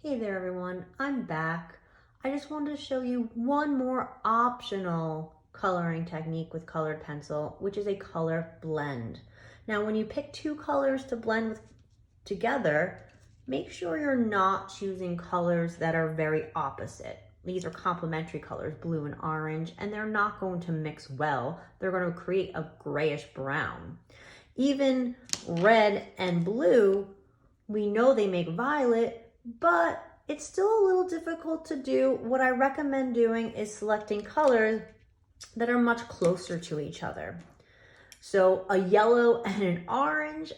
Hey there everyone, I'm back. I just wanted to show you one more optional coloring technique with colored pencil, which is a color blend. Now when you pick two colors to blend with together, make sure you're not choosing colors that are very opposite. These are complementary colors, blue and orange, and they're not going to mix well. They're going to create a grayish brown. Even red and blue, we know they make violet, but it's still a little difficult to do. What I recommend doing is selecting colors that are much closer to each other. So a yellow and an orange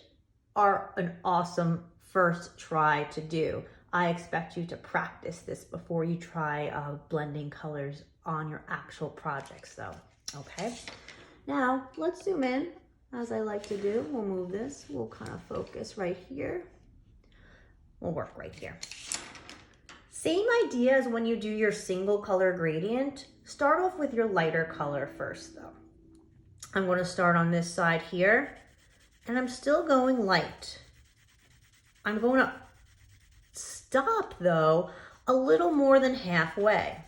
are an awesome first try to do. I expect you to practice this before you try blending colors on your actual projects though, okay? Now let's zoom in, as I like to do. We'll move this, we'll kind of focus right here. We'll work right here. Same idea as when you do your single color gradient. Start off with your lighter color first though. I'm going to start on this side here, and I'm still going light. I'm going to stop though a little more than halfway.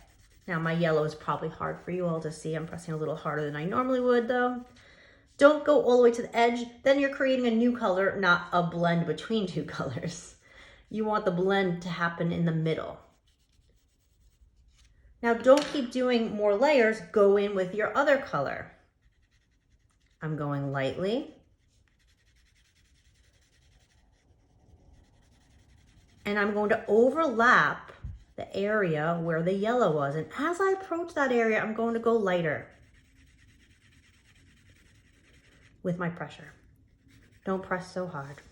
Now my yellow is probably hard for you all to see. I'm pressing a little harder than I normally would though. Don't go all the way to the edge, then you're creating a new color, not a blend between two colors. You want the blend to happen in the middle. Now don't keep doing more layers, go in with your other color. I'm going lightly. And I'm going to overlap the area where the yellow was. And as I approach that area, I'm going to go lighter with my pressure. Don't press so hard.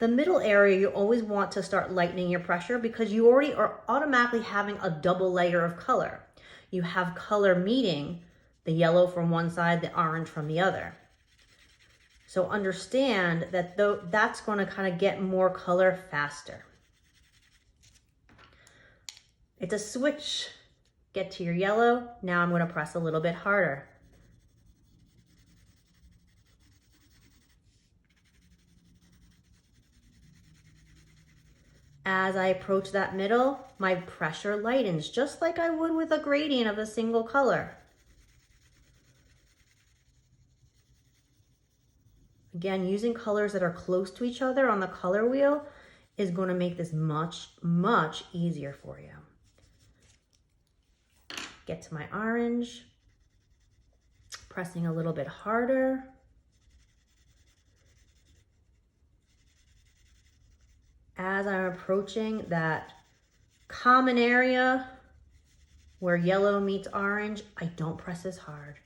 The middle area, you always want to start lightening your pressure because you already are automatically having a double layer of color. You have color meeting, the yellow from one side, the orange from the other. So understand that that's going to kind of get more color faster. It's a switch. Get to your yellow. Now I'm going to press a little bit harder. As I approach that middle, my pressure lightens, just like I would with a gradient of a single color. Again, using colors that are close to each other on the color wheel is going to make this much, much easier for you. Get to my orange, pressing a little bit harder. As I'm approaching that common area where yellow meets orange, I don't press as hard.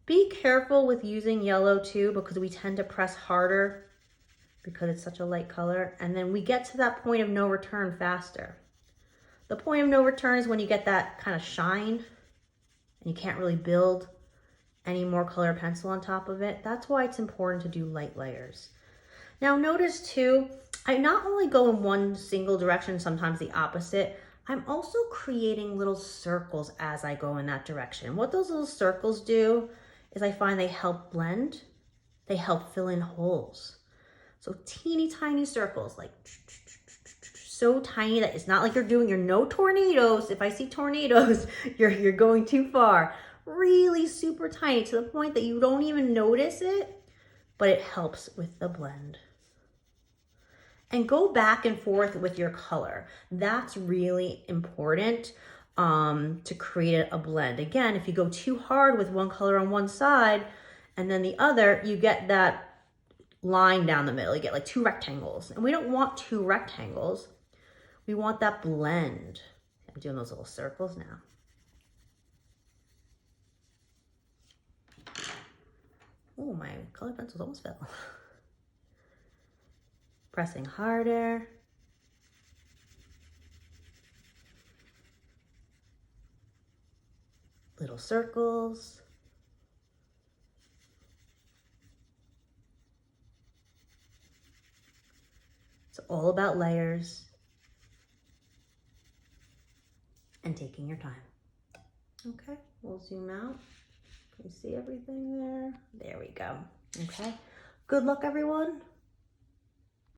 Be careful with using yellow too, because we tend to press harder because it's such a light color. And then we get to that point of no return faster. The point of no return is when you get that kind of shine and you can't really build any more color pencil on top of it. That's why it's important to do light layers. Now notice too, I not only go in one single direction, sometimes the opposite, I'm also creating little circles as I go in that direction. What those little circles do is I find they help blend, they help fill in holes. So teeny tiny circles, like so tiny that it's not like you're no tornadoes. If I see tornadoes, you're going too far. Really super tiny to the point that you don't even notice it, but it helps with the blend. And go back and forth with your color. That's really important to create a blend. Again, if you go too hard with one color on one side and then the other, you get that line down the middle. You get like two rectangles. And we don't want two rectangles. We want that blend. I'm doing those little circles now. Oh, my color pencils almost fell. Pressing harder. Little circles. It's all about layers and taking your time. Okay, we'll zoom out. Can you see everything there? There we go. Okay, good luck everyone.